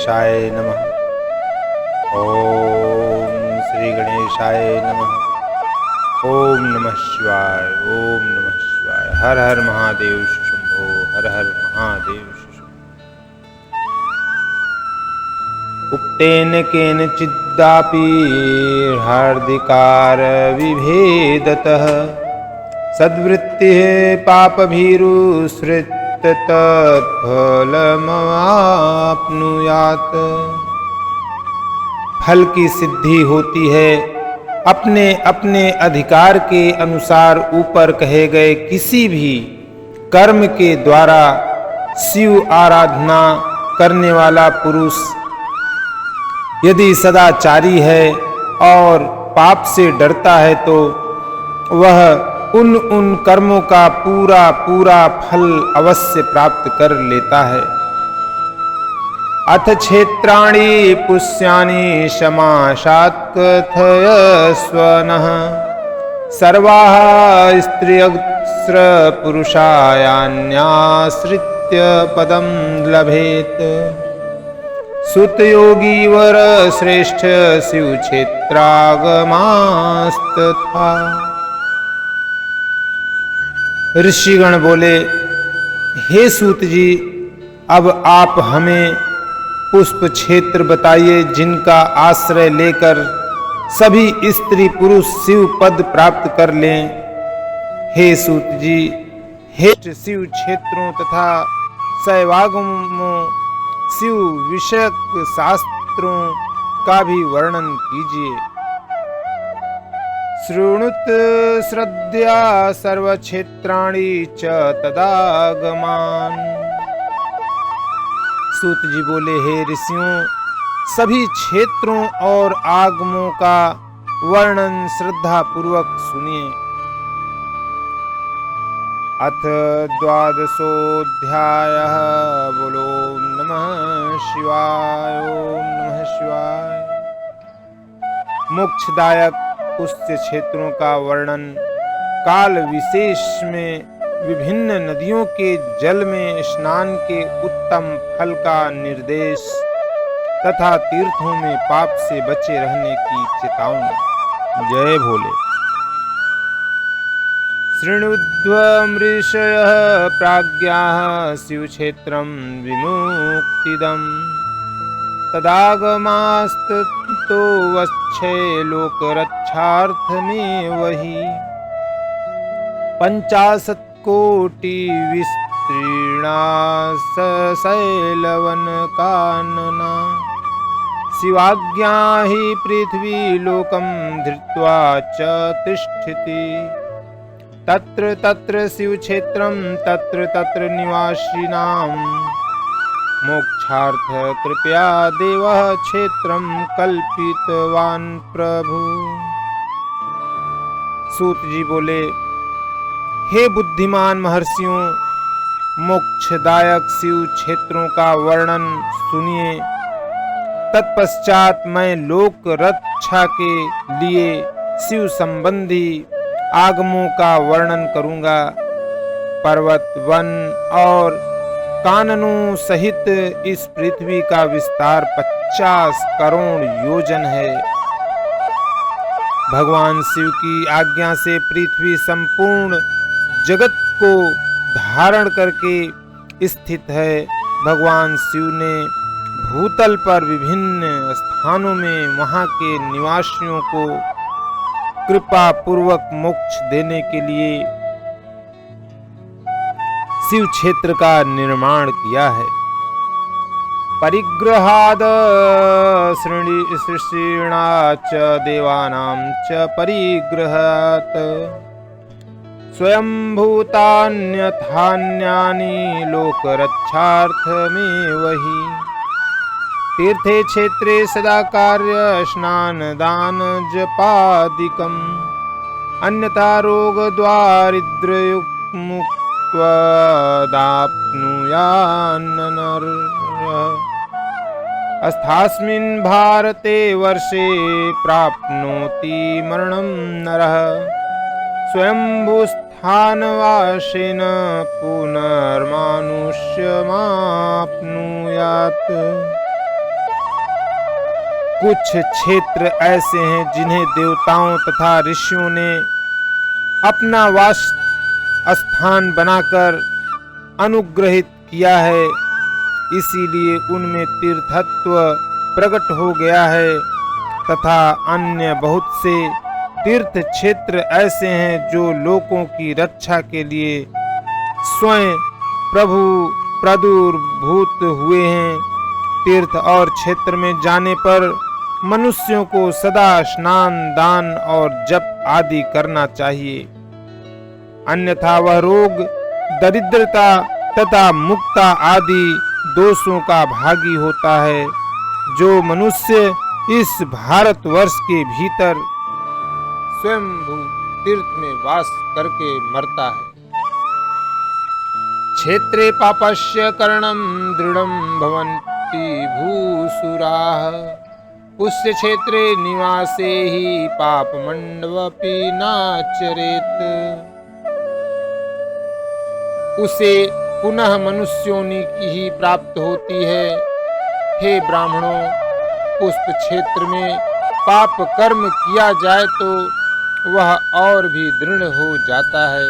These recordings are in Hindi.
गणेशाय नमः। ओम श्री गणेशाय नमः। ओम नमः शिवाय। ओम नमः शिवाय। हर हर महादेव शंभो। हर हर महादेव शंभो। उक्तेन केनचिद्दापि हार्दिकार विभेदतः सद्वृत्तिः पापभीरुसृत तत्फलमाप्नुयात्। फल की सिद्धि होती है अपने अपने अधिकार के अनुसार ऊपर कहे गए किसी भी कर्म के द्वारा शिव आराधना करने वाला पुरुष यदि सदाचारी है और पाप से डरता है तो वह उन कर्मों का पूरा पूरा फल अवश्य प्राप्त कर लेता है। अथ क्षेत्राणि पुष्यानि समाशात् कथयस्वनः सर्वाः स्त्रियस्त्र पुरुषायान्याश्रित्य पदं लभेत्। सुतयोगी वर श्रेष्ठ शिव क्षेत्रागमास्तथा। ऋषिगण बोले, हे सूत जी, अब आप हमें पुष्प क्षेत्र बताइए जिनका आश्रय लेकर सभी स्त्री पुरुष शिव पद प्राप्त कर लें। हे सूत जी, हे शिव क्षेत्रों तथा शैवागमों शिव विषयक शास्त्रों का भी वर्णन कीजिए। शृणुत श्रद्धया सर्वक्षेत्राणि च तदागमान। सूत जी बोले, हे ऋषियों, सभी क्षेत्रों और आगमों का वर्णन श्रद्धा पूर्वक सुनिए। अथ द्वादशोऽध्यायः। बोलो नमः शिवाय। ओम नमः शिवाय। मोक्षदायक उच्च क्षेत्रों का वर्णन, काल विशेष में विभिन्न नदियों के जल में स्नान के उत्तम फल का निर्देश तथा तीर्थों में पाप से बचे रहने की चेतावनी। जय भोले। शृणुध्वमृषयः प्राज्ञाः शिवक्षेत्रं विमुक्तिदम् तदागमास्ततो वक्षे लोकरक्षार्थमेव हि। 50 कोटि विस्तीर्णा शैलवनकानना शिवाज्ञा हि पृथ्वी लोकं धृत्वा च तिष्ठति। तत्र तत्र शिवक्षेत्रं तत्र तत्र निवासिनां मोक्षार्थ कृपया देवः क्षेत्रं कल्पितवान् प्रभु। सूत जी बोले, हे बुद्धिमान महर्षियों, मोक्षदायक शिव क्षेत्रों का वर्णन सुनिए। तत्पश्चात मैं लोक रक्षा के लिए शिव संबंधी आगमों का वर्णन करूंगा। पर्वत, वन और काननों सहित इस पृथ्वी का विस्तार 50 करोड़ योजन है। भगवान शिव की आज्ञा से पृथ्वी संपूर्ण जगत को धारण करके स्थित है। भगवान शिव ने भूतल पर विभिन्न स्थानों में वहां के निवासियों को कृपा पूर्वक मोक्ष देने के लिए शिव क्षेत्र का निर्माण किया है। परिग्रहाद सृष्टिणा च देवानां च परिग्रहात् स्वयंभूतान्यथान्यानि लोकरक्षार्थमेव हि। तीर्थे क्षेत्रे सदा कार्य स्नान दान जपादिकम् अन्यथा रोग दारिद्र्यमुक्त्वादाप्नुयान्न अस्तास्मिन् भारते वर्षे प्राप्नोति मरणं नरः स्वयंभूस्थानवासेन पुनर्मानुष्यमाप्नुयात्। कुछ क्षेत्र ऐसे हैं जिन्हें देवताओं तथा ऋषियों ने अपना वास स्थान बनाकर अनुग्रहित किया है, इसीलिए उनमें तीर्थत्व प्रकट हो गया है। तथा अन्य बहुत से तीर्थ क्षेत्र ऐसे हैं जो लोगों की रक्षा के लिए स्वयं प्रभु प्रादुर्भूत हुए हैं। तीर्थ और क्षेत्र में जाने पर मनुष्यों को सदा स्नान, दान और जप आदि करना चाहिए, अन्यथा वह रोग, दरिद्रता तथा मुक्ता आदि दोषों का भागी होता है। जो मनुष्य इस भारतवर्ष के भीतर स्वयंभू तीर्थ में वास करके मरता है। क्षेत्रे पापस्य करणं दृढ़ं भवन्ति भूसुराः, पुष्य क्षेत्रे निवासे ही पापमण्डवपि नाचरेत। उसे पुनः मनुष्योनि की ही प्राप्त होती है। हे ब्राह्मणों, पुष्प क्षेत्र में पाप कर्म किया जाए तो वह और भी दृढ़ हो जाता है।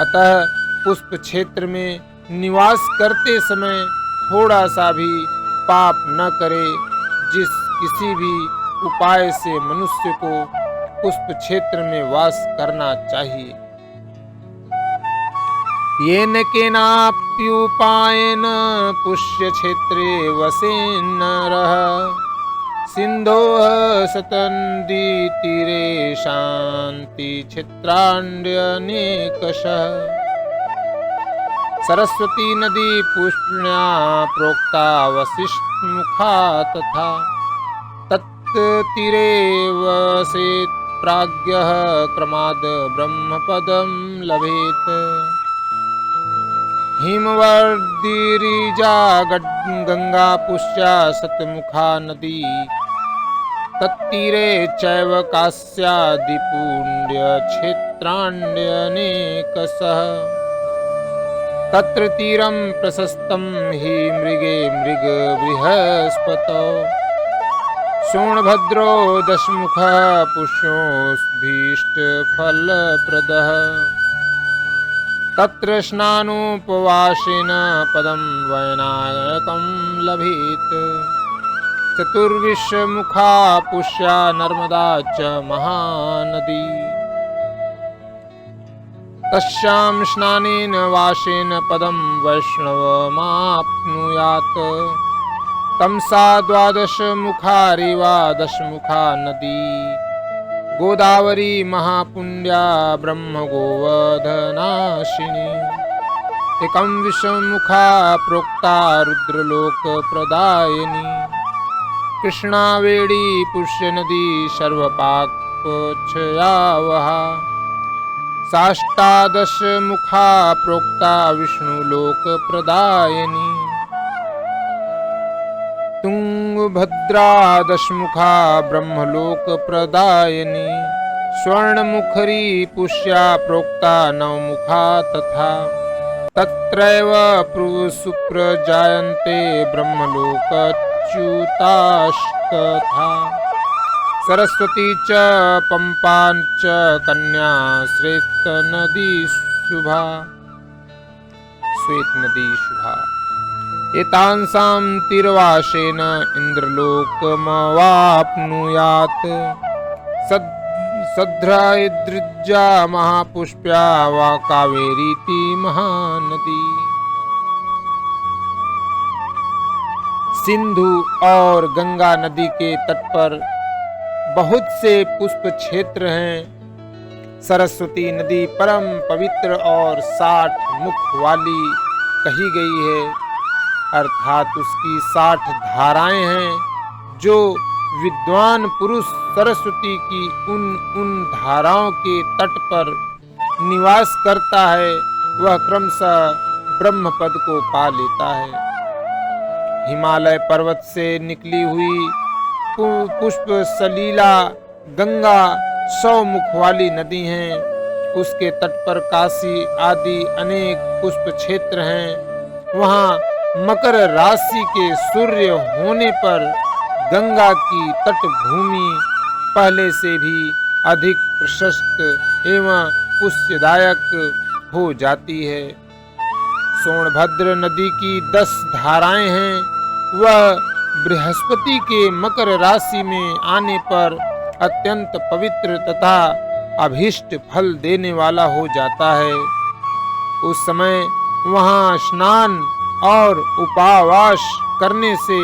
अतः पुष्प क्षेत्र में निवास करते समय थोड़ा सा भी पाप न करे। जिस किसी भी उपाय से मनुष्य को पुष्प क्षेत्र में वास करना चाहिए। येन केनाप्युपायेन पुष्य क्षेत्रे वसेन नरः, सिन्धोः सतन्दी तीरे शान्ति क्षेत्राण्यनेकशः। सरस्वती नदी पुष्ण्या प्रोक्ता वसिष्ठमुखा तथा, तत्तीरे वसेत् प्राज्ञः क्रमाद् ब्रह्मपदं लभेत्। हिमवर्दिरीजा गंगा पुष्या सतमुखा नदी, तत्तीरे चैव कास्यादिपुण्य क्षेत्राण्यनेकशः। तत्र तीरं प्रशस्तं हि मृगे मृग बृहस्पतौ, सोमभद्रो दशमुखः पुष्योऽभीष्टफलप्रदः। तत्र स्नानोपवासेन पदं वैनायकं लभेत्। चतुर्विशमुखा पुष्या नर्मदा च महानदी, तस्यां स्नानेन वासेन पदं वैष्णवमाप्नुयात्। तमसा द्वादशमुखा रेवा दशमुखा नदी, गोदावरी महापुण्या ब्रह्म गोवधनाशिनी। एकं विषमुखा प्रोक्ता रुद्रलोक प्रदायिनी, कृष्णावेणी पुष्य नदी सर्वपापक्षयावहा। साष्टादशमुखा प्रोक्ता विष्णुलोक प्रदायिनी, तुंगभद्रा दशमुखा ब्रह्मलोक प्रदायिनी। स्वर्णमुखरी पुष्या प्रोक्ता नवमुखा तथा, तत्रैव सुप्रजायन्ते ब्रह्मलोकच्युतास्तथा। सरस्वती च पंपा च कन्या श्वेत नदी शुभा। एतांसां तीरवासेन इंद्रलोकमवाप्नुयात्। सद्राद्रिजा महापुष्प्या वा कावेरीति महानदी। सिंधु और गंगा नदी के तट पर बहुत से पुष्प क्षेत्र हैं। सरस्वती नदी परम पवित्र और 60 मुख वाली कही गई है, अर्थात उसकी 60 धाराएं हैं। जो विद्वान पुरुष सरस्वती की उन धाराओं के तट पर निवास करता है, वह क्रमशः ब्रह्म पद को पा लेता है। हिमालय पर्वत से निकली हुई पुष्प सलीला गंगा 100 मुख वाली नदी हैं। उसके तट पर काशी आदि अनेक पुष्प क्षेत्र हैं। वहाँ मकर राशि के सूर्य होने पर गंगा की तटभूमि पहले से भी अधिक प्रशस्त एवं पुष्यदायक हो जाती है। सोनभद्र नदी की 10 धाराएं हैं। वह बृहस्पति के मकर राशि में आने पर अत्यंत पवित्र तथा अभीष्ट फल देने वाला हो जाता है। उस समय वहां स्नान और उपवास करने से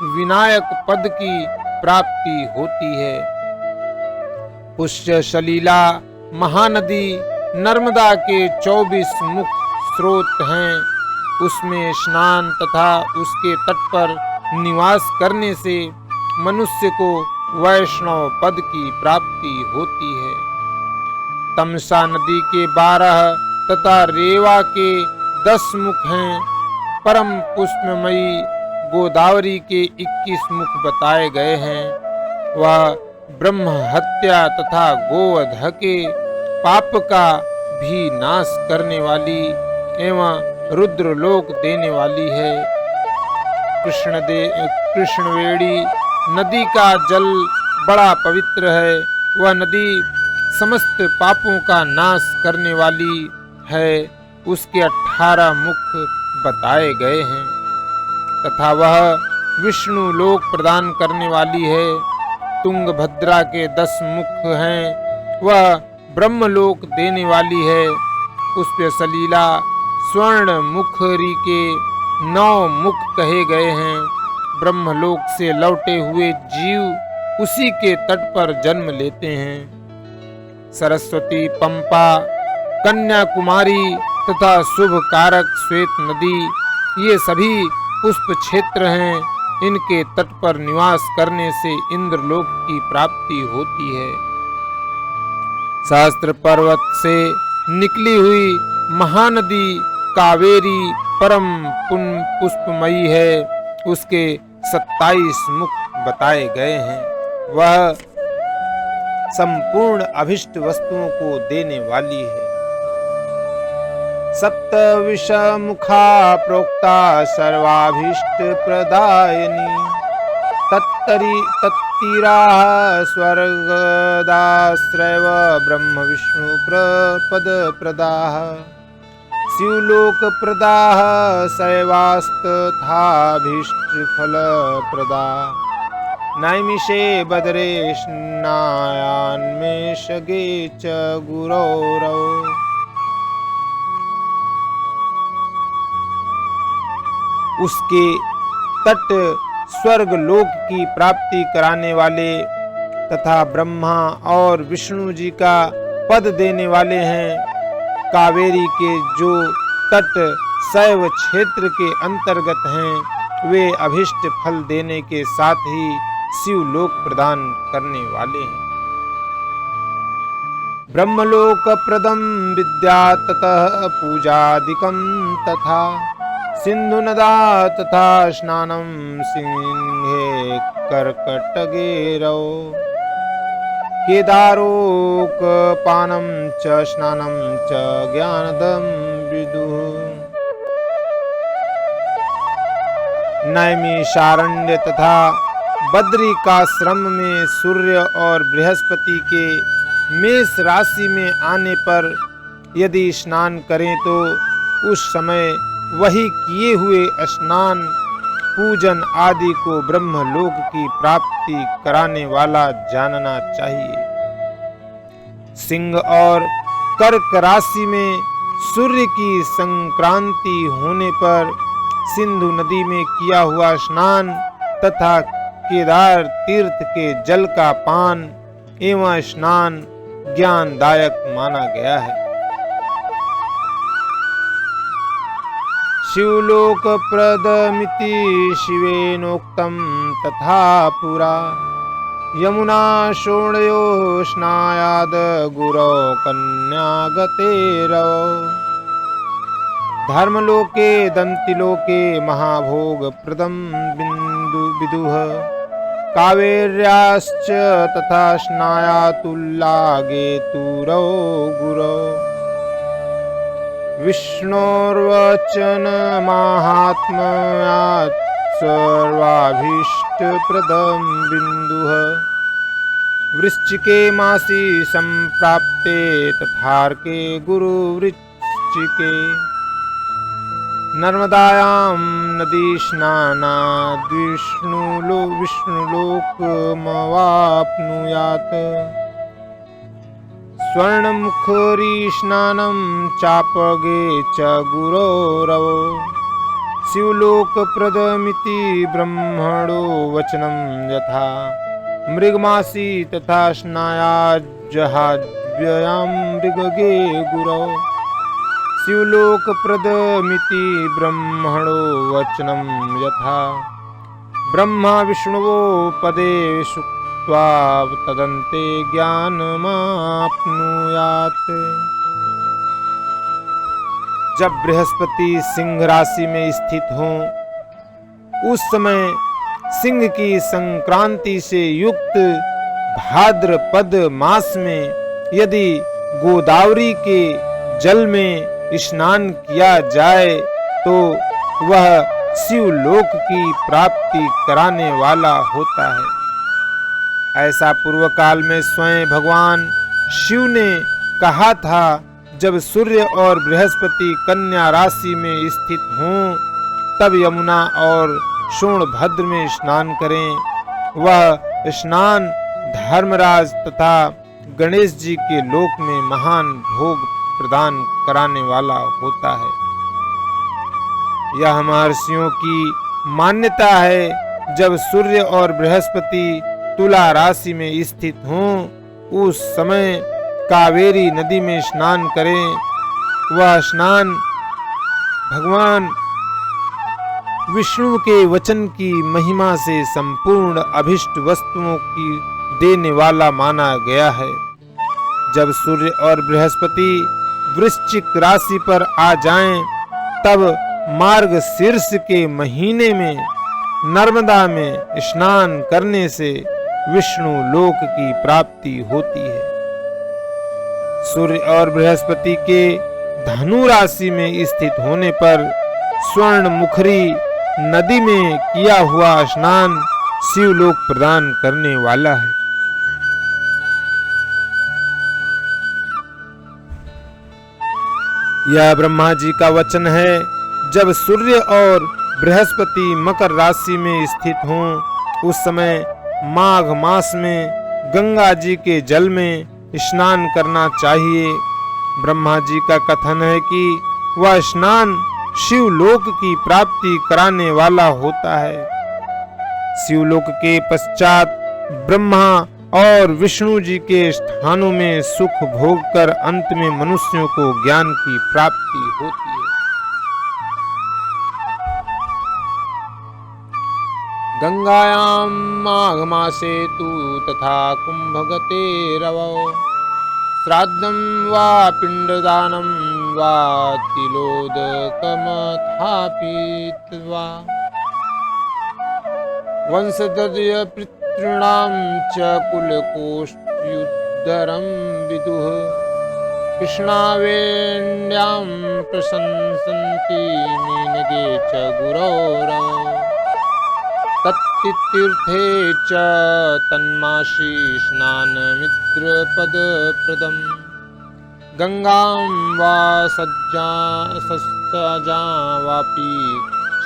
विनायक पद की प्राप्ति होती है। पुष्य सलीला महानदी नर्मदा के 24 मुख स्रोत हैं। उसमें स्नान तथा उसके तट पर निवास करने से मनुष्य को वैष्णव पद की प्राप्ति होती है। तमसा नदी के 12 तथा रेवा के 10 मुख हैं। परम पुष्पमयी गोदावरी के 21 मुख बताए गए हैं। वह ब्रह्म हत्या तथा गोवध के पाप का भी नाश करने वाली एवं रुद्रलोक देने वाली है। कृष्णवेणी नदी का जल बड़ा पवित्र है। वह नदी समस्त पापों का नाश करने वाली है। उसके 18 मुख बताए गए हैं तथा वह विष्णु लोक प्रदान करने वाली है। तुंगभद्रा के 10 मुख हैं। वह ब्रह्मलोक देने वाली है। पुष्य सलीला स्वर्ण मुखरी के 9 मुख कहे गए हैं। ब्रह्मलोक से लौटे हुए जीव उसी के तट पर जन्म लेते हैं। सरस्वती, पंपा, कन्याकुमारी तथा शुभ कारक श्वेत नदी ये सभी पुष्प क्षेत्र हैं। इनके तट पर निवास करने से इंद्रलोक की प्राप्ति होती है। सहस्त्र पर्वत से निकली हुई महानदी कावेरी परम पुष्पमयी है। उसके 27 मुख बताए गए हैं। वह संपूर्ण अभिष्ट वस्तुओं को देने वाली है। सप्तविषमुखा प्रोक्ता सर्वाभीष्ट प्रदायिनी तत्तीराः स्वर्गदाश्रयव ब्रह्म विष्णु प्रपद प्रदाः शिवलोक प्रदाः शैवास्तथाभीष्ट फल प्रदा नैमिषे बदरे स्नायान्मेषगे च गुरौरौ। उसके तट स्वर्ग लोक की प्राप्ति कराने वाले तथा ब्रह्मा और विष्णु जी का पद देने वाले हैं। कावेरी के जो तट शैव क्षेत्र के अंतर्गत हैं वे अभिष्ट फल देने के साथ ही शिवलोक प्रदान करने वाले हैं। ब्रह्मलोक प्रदम विद्या ततः पूजादिकं तथा सिंधु नदा तथा स्नानं सिंहे कर्कटगेरौ केदारोकपानं च स्नानं च ज्ञानदं विदुः। नैमिषारण्य तथा बद्रिकाश्रम में सूर्य और बृहस्पति के मेष राशि में आने पर यदि स्नान करें तो उस समय वही किए हुए स्नान पूजन आदि को ब्रह्मलोक की प्राप्ति कराने वाला जानना चाहिए। सिंह और कर्क राशि में सूर्य की संक्रांति होने पर सिंधु नदी में किया हुआ स्नान तथा केदार तीर्थ के जल का पान एवं स्नान ज्ञानदायक माना गया है। शिवलोक प्रदमिति शिवेनोक्तं तथा पुरा यमुना शोणयो स्नायाद गुरौ कन्यागतेरौ। धर्मलोके दंतिलोके महाभोग प्रदम विदुः कावेर्याश्च तथा स्नायातुल्लागे तुरौ गुरौ। विष्णोर्वचन माहात्म्यात् सर्वाभीष्टप्रदं बिन्दुः वृश्चिके मासि सम्प्राप्ते तथार्के गुरुवृश्चिके नर्मदायां नदी स्नानाद् विष्णुलोकमवाप्नुयात् स्वर्णमुखरीस्नानं चापगे च गुरोरवो शिवलोकप्रदमिति ब्रह्मणो वचनं यथा मृगमासी तथा स्नायाज्जहाव्ययां मृगगे गुरौ शिवलोकप्रदमिति ब्रह्मणो वचनं यथा ब्रह्मा विष्णुवो पदे सुक्त्वा तदन्ते ज्ञानमाप्नुयात्। जब बृहस्पति सिंह राशि में स्थित हों उस समय सिंह की संक्रांति से युक्त भाद्रपद मास में यदि गोदावरी के जल में स्नान किया जाए तो वह शिवलोक की प्राप्ति कराने वाला होता है। ऐसा पूर्व काल में स्वयं भगवान शिव ने कहा था। जब सूर्य और बृहस्पति कन्या राशि में स्थित हों तब यमुना और सोनभद्र में स्नान करें। वह स्नान धर्मराज तथा गणेश जी के लोक में महान भोग प्रदान कराने वाला होता है। यह महर्षियों की मान्यता है। जब सूर्य और बृहस्पति तुला राशि में स्थित हों उस समय कावेरी नदी में स्नान करें। वह स्नान भगवान विष्णु के वचन की महिमा से संपूर्ण अभिष्ट वस्तुओं की देने वाला माना गया है। जब सूर्य और बृहस्पति वृश्चिक राशि पर आ जाएं, तब मार्गशीर्ष के महीने में नर्मदा में स्नान करने से विष्णु लोक की प्राप्ति होती है। सूर्य और बृहस्पति के धनु राशि में स्थित होने पर स्वर्ण मुखरी नदी में किया हुआ स्नान शिवलोक प्रदान करने वाला है। यह ब्रह्मा जी का वचन है। जब सूर्य और बृहस्पति मकर राशि में स्थित हों उस समय माघ मास में गंगा जी के जल में स्नान करना चाहिए। ब्रह्मा जी का कथन है कि वह स्नान शिवलोक की प्राप्ति कराने वाला होता है। शिवलोक के पश्चात ब्रह्मा और विष्णु जी के स्थानों में सुख भोग कर अंत में मनुष्यों को ज्ञान की प्राप्ति होती है। गंगायां माघ मासे तु तथा कुंभगते रवौ श्राद्धं वा पिंडदानं वा तिलोदकमथापित्वा वंशदर्य पितॄणां च कुलकोष्ठ्युद्धरं विदुः कृष्णावेण्यां प्रशंसन्ति मीनगे च गुरौरवौ तत्तीर्थे च तन्मासी स्नानमिन्द्रपदप्रदम् गंगां वा सज्जा वापि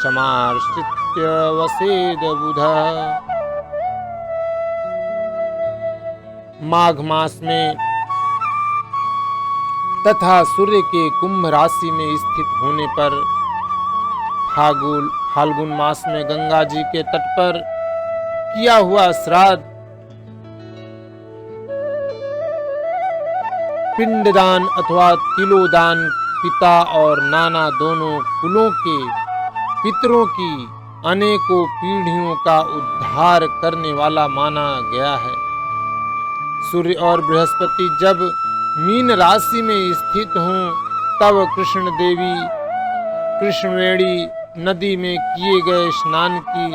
समाश्रित्य वसेद बुधः। माघ मास में तथा सूर्य के कुंभ राशि में स्थित होने पर फाल्गुन मास में गंगा जी के तट पर किया हुआ श्राद्ध पिंडदान अथवा तिलोदान पिता और नाना दोनों कुलों के पितरों की अनेकों पीढ़ियों का उद्धार करने वाला माना गया है। सूर्य और बृहस्पति जब मीन राशि में स्थित हों तब कृष्णवेणी नदी में किए गए स्नान की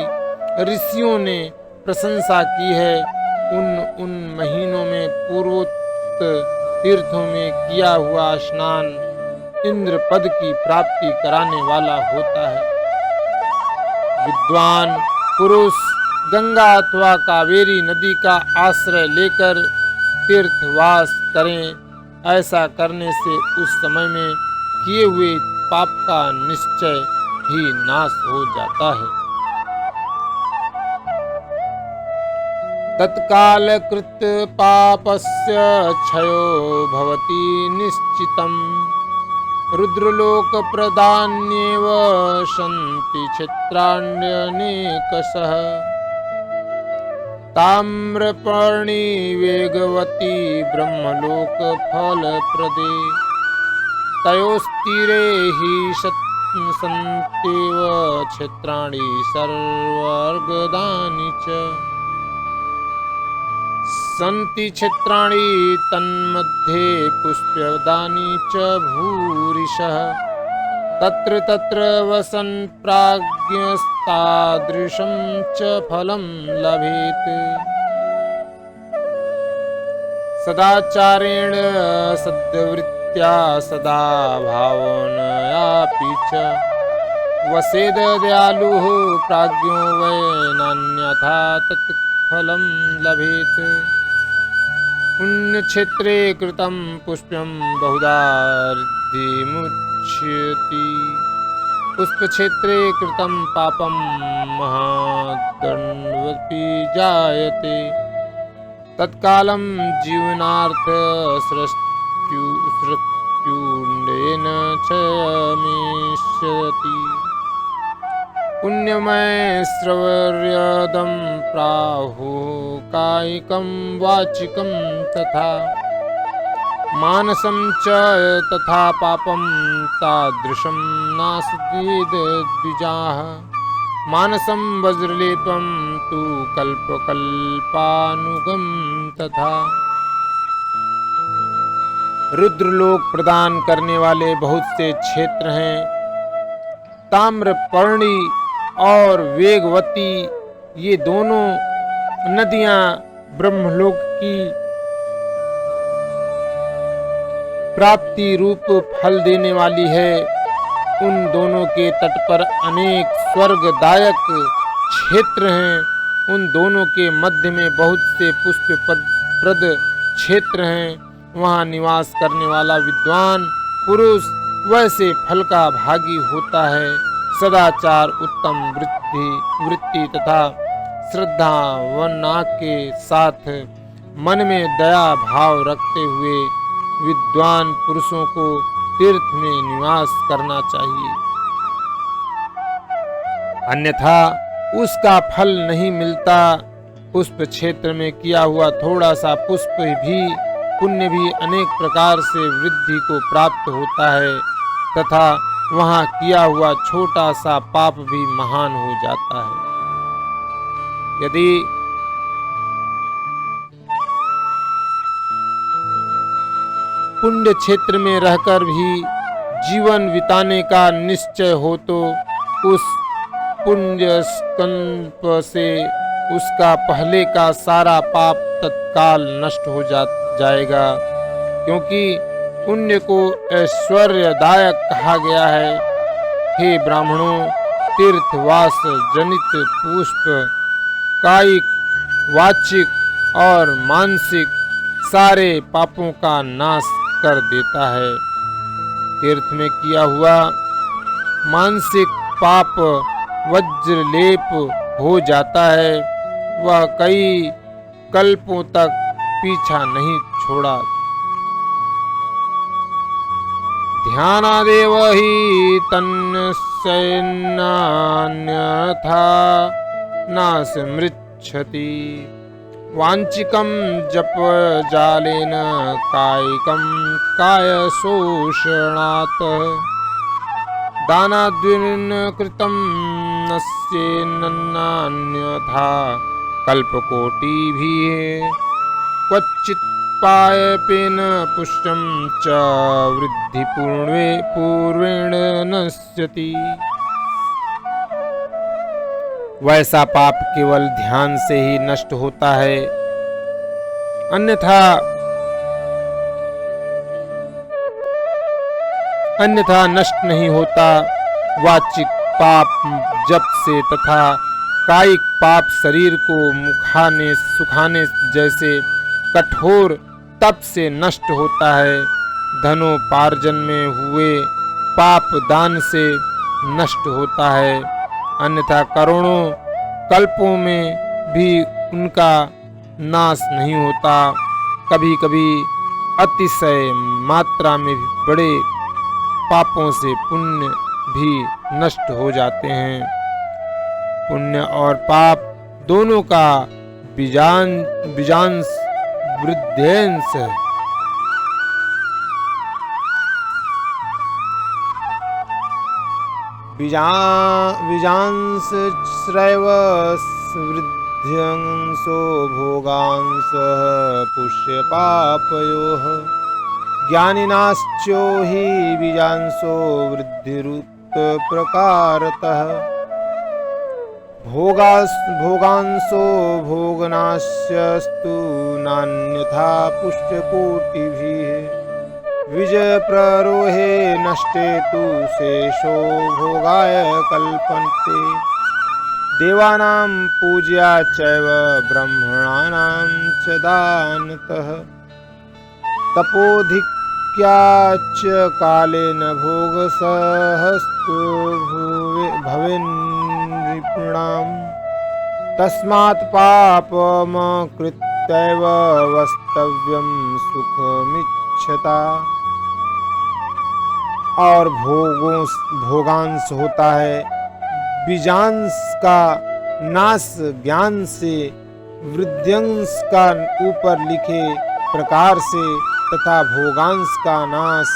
ऋषियों ने प्रशंसा की है। उन महीनों में पूर्वोक्त तीर्थों में किया हुआ स्नान इंद्र पद की प्राप्ति कराने वाला होता है। विद्वान पुरुष गंगा अथवा कावेरी नदी का आश्रय लेकर तीर्थवास करें। ऐसा करने से उस समय में किए हुए पाप का निश्चय ही नाश हो जाता है। तत्काल कृत पापस्य क्षयो भवति निश्चितम् रुद्रलोक प्रदान्येव सन्ति क्षेत्राण्यनेकशः ताम्रपर्णी वेगवती ब्रह्मलोक फलप्रदे तयोस्तीरे हि सन्त्येव क्षेत्राणि सर्वर्गदानि च सन्ति क्षेत्राणि तन्मध्ये पुष्पदानि च भूरिशः तत्र तत्र वसन् प्राज्ञस्तादृशं च फलं लभेत् सदाचारेण सद्वृत्त्या सदा भावनयापि च वसेद दयालुः प्राज्ञो वै नान्यथा तत्फलं लभेत् पुण्यक्षेत्रे कृतं पुष्पं बहुधा रिद्धिमुच्यते पुष्पक्षेत्रे कृतं पापं महादण्डवत् जायते तत्कालं जीवनार्थ सृत्युण्डेन क्षमेष्यति पुण्यमय श्रवर्यदं प्राहुः कायिकं वाचिकं तथा मानसं च तथा पापं तादृशं नास्ति द्विजाः मानसं वज्रलेपं तु कल्पकल्पानुगं तथा। रुद्रलोक प्रदान करने वाले बहुत से क्षेत्र हैं। ताम्रपर्णी और वेगवती ये दोनों नदियां ब्रह्मलोक की प्राप्ति रूप फल देने वाली है। उन दोनों के तट पर अनेक स्वर्गदायक क्षेत्र हैं। उन दोनों के मध्य में बहुत से पुष्पप्रद क्षेत्र हैं। वहाँ निवास करने वाला विद्वान पुरुष वैसे फल का भागी होता है। सदाचार उत्तम वृत्ति तथा श्रद्धा वन्ना के साथ मन में दया भाव रखते हुए विद्वान पुरुषों को तीर्थ में निवास करना चाहिए, अन्यथा उसका फल नहीं मिलता। पुष्प क्षेत्र में किया हुआ थोड़ा सा पुष्प भी पुण्य भी अनेक प्रकार से वृद्धि को प्राप्त होता है तथा वहाँ किया हुआ छोटा सा पाप भी महान हो जाता है। यदि पुण्य क्षेत्र में रहकर भी जीवन बिताने का निश्चय हो तो उस पुण्य संकल्प से उसका पहले का सारा पाप तत्काल नष्ट हो जाएगा, क्योंकि पुण्य को ऐश्वर्यदायक कहा गया है। हे ब्राह्मणों, तीर्थवास जनित पुष्प कायिक, वाचिक और मानसिक सारे पापों का नाश कर देता है। तीर्थ में किया हुआ मानसिक पाप वज्रलेप हो जाता है, वह कई कल्पों तक पीछा नहीं छोड़ा। ध्यानादेव हि तन्नस्यन्नान्यथा नाशमृच्छति वाञ्छिकं जपजालेन कायिकं कायशोषणात् दानाद्विन कृतं नस्येन्नान्यथा कल्पकोटिभिः क्वचित् पायपेन पुष्टं च वृद्धि पूर्वेण नश्यति। वैसा पाप केवल ध्यान से ही नष्ट होता है, अन्यथा नष्ट नहीं होता। वाचिक पाप जप से तथा कायिक पाप शरीर को सुखाने जैसे कठोर तप से नष्ट होता है। धनोपार्जन में हुए पाप दान से नष्ट होता है, अन्यथा करोड़ों कल्पों में भी उनका नाश नहीं होता। कभी कभी अतिशय मात्रा में बड़े पापों से पुण्य भी नष्ट हो जाते हैं। पुण्य और पाप दोनों का बीजांश वृद्ध्यंश है। बीजांश श्रैव वृद्ध्यंशो भोगांश पुष्य पापयोः ज्ञानिनाश्चो हि बीजांशो वृद्धिरुत प्रकारतः भोगांशो भोगनाश्यस्तु नान्यथा पुष्यकोटिभिः विजय प्ररोहे नष्टे तु शेषो भोगाय कल्पन्ते देवानां पूज्या चैव ब्रह्मणानां च दानतः तपोधिक्या च कालेन भोगसहस्तु भवेन्नृणाम् तस्मात् पापमकृत्यैव वस्तव्यं सुखमिच्छता। और भोगांश होता है बीजांश का नाश ज्ञान से, वृद्ध्यंश का ऊपर लिखे प्रकार से तथा भोगांश का नाश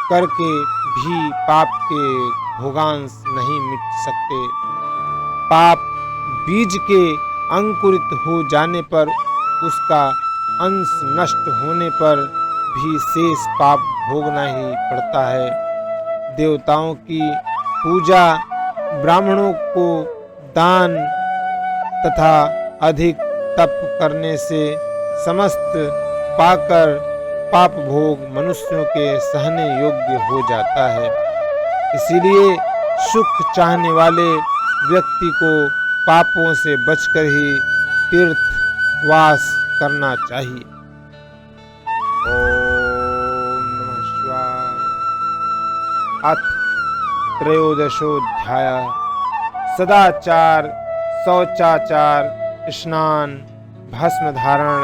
करके भी पाप के भोगांश नहीं मिट सकते। पाप बीज के अंकुरित हो जाने पर उसका अंश नष्ट होने पर भी शेष पाप भोगना ही पड़ता है। देवताओं की पूजा, ब्राह्मणों को दान तथा अधिक तप करने से समस्त पाकर पाप भोग मनुष्यों के सहने योग्य हो जाता है। इसीलिए सुख चाहने वाले व्यक्ति को पापों से बचकर ही तीर्थवास करना चाहिए। ओम नमः शिवाय। अथ त्रयोदशोऽध्याय। सदाचार, शौचाचार, स्नान, भस्म धारण,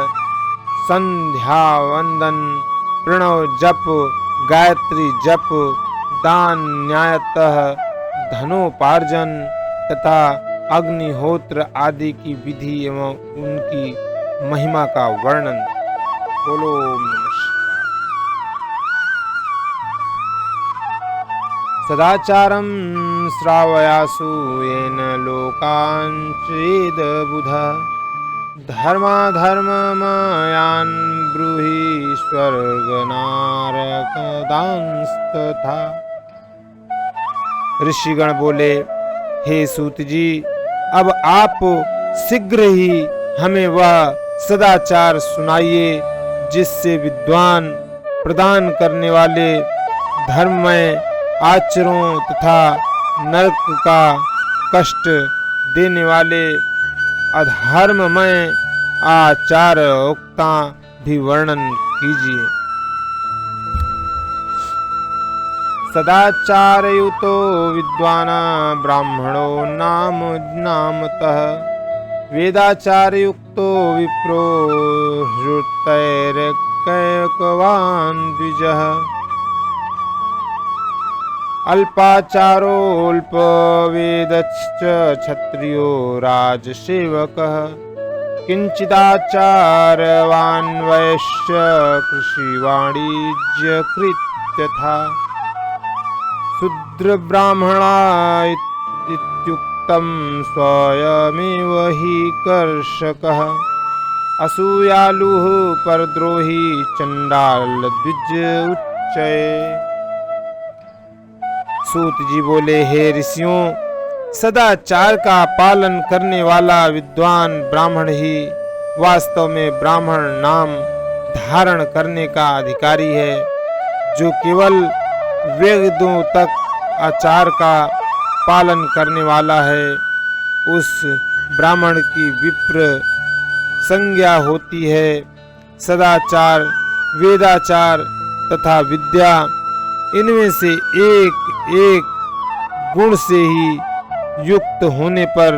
संध्या वंदन, प्रणव जप, गायत्री जप, दान, न्यायतः धनोपार्जन तथा अग्निहोत्र आदि की विधि एवं उनकी महिमा का वर्णन। बोलो ओम नमः शिवाय। सदाचारं श्रावयासु येन लोकान् चेदबुधा धर्माधर्ममयान् ब्रूहि स्वर्गनारकदांस्तथा। ऋषिगण बोले, हे सूत जी, अब आप शीघ्र ही हमें वह सदाचार सुनाइए जिससे विद्वान, प्रदान करने वाले, धर्ममय आचरणों तथा नरक का कष्ट देने वाले अधर्ममय आचारों का भी वर्णन कीजिए। सदाचारयुतो विद्वान् ब्राह्मणो नामतः वेदाचारयुक्तो विप्रो हृतैर्कैकवान् द्विजः अल्पाचारोऽल्पवेदश्च क्षत्रियो राजसेवकः किंचिदाचारवान् वैश्य कृषिवाणिज्यकृत् तथा शूद्रब्राह्मणा इत्युक्तं स्वयमेव हि कर्षकः असूयालुः परद्रोही चंडालद्विज उच्चये। सूत जी बोले, हे ऋषियों, सदाचार का पालन करने वाला विद्वान ब्राह्मण ही वास्तव में ब्राह्मण नाम धारण करने का अधिकारी है, जो केवल वेदों तक आचार का पालन करने वाला है, उस ब्राह्मण की विप्र संज्ञा होती है। सदाचार, वेदाचार तथा विद्या, इनमें से एक एक गुण से ही युक्त होने पर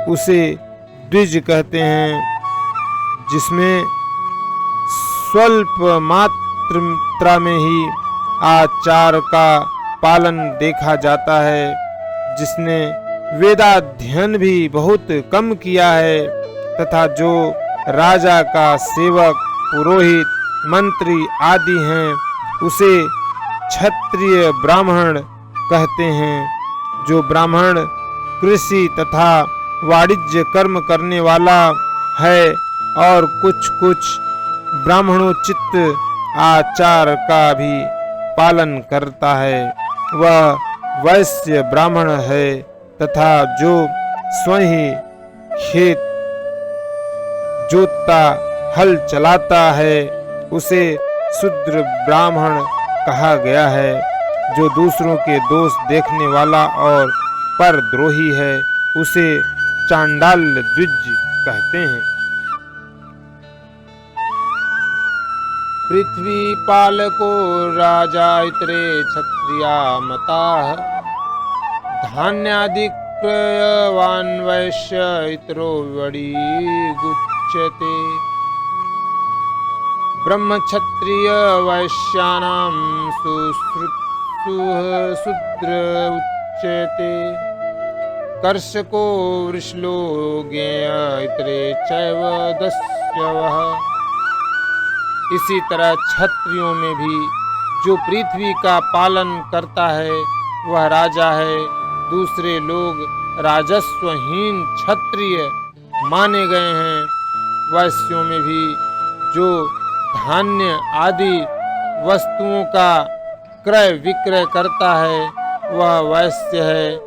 उसे द्विज कहते हैं, जिसमें स्वल्प मात्रा में ही आचार का पालन देखा जाता है, जिसने वेदाध्ययन भी बहुत कम किया है तथा जो राजा का सेवक, पुरोहित, मंत्री आदि हैं, उसे क्षत्रिय ब्राह्मण कहते हैं। जो ब्राह्मण कृषि तथा वाणिज्य कर्म करने वाला है और कुछ कुछ ब्राह्मणोचित आचार का भी पालन करता है, वह वैश्य ब्राह्मण है। तथा जो स्वयं ही खेत जोतता, हल चलाता है, उसे शूद्र ब्राह्मण कहा गया है। जो दूसरों के दोष देखने वाला और परद्रोही है, उसे चांडाल द्विज कहते हैं। पृथ्वी पालको राजा इतरे क्षत्रिया मताः, धान्यादि क्रयवान् वैश्य इतरो वडिगुच्यते। ब्रह्मक्षत्रिय वैश्यानां शुश्रूषः शूद्र उच्यते। कर्षको वृषलो ज्ञेय इतरे चैव दस्यवः। इसी तरह क्षत्रियों में भी जो पृथ्वी का पालन करता है वह राजा है। दूसरे लोग राजस्वहीन क्षत्रिय माने गए हैं। वैश्यों में भी जो धान्य आदि वस्तुओं का क्रय विक्रय करता है वह वैश्य है।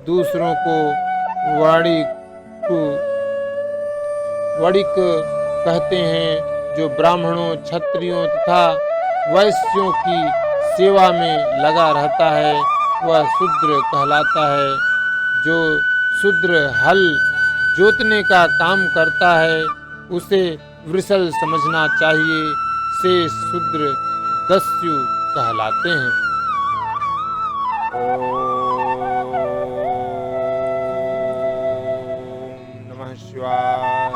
दूसरों को वणिक कहते हैं। जो ब्राह्मणों, क्षत्रियों तथा वैश्यों की सेवा में लगा रहता है वह शूद्र कहलाता है। जो शूद्र हल जोतने का काम करता है उसे वृषल समझना चाहिए। से शूद्र दस्यु कहलाते हैं। ओम नमः शिवाय।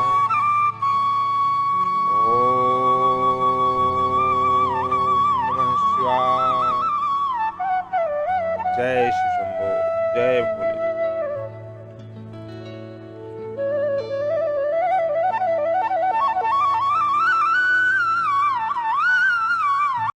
जय श्री शंभो, जय भोले।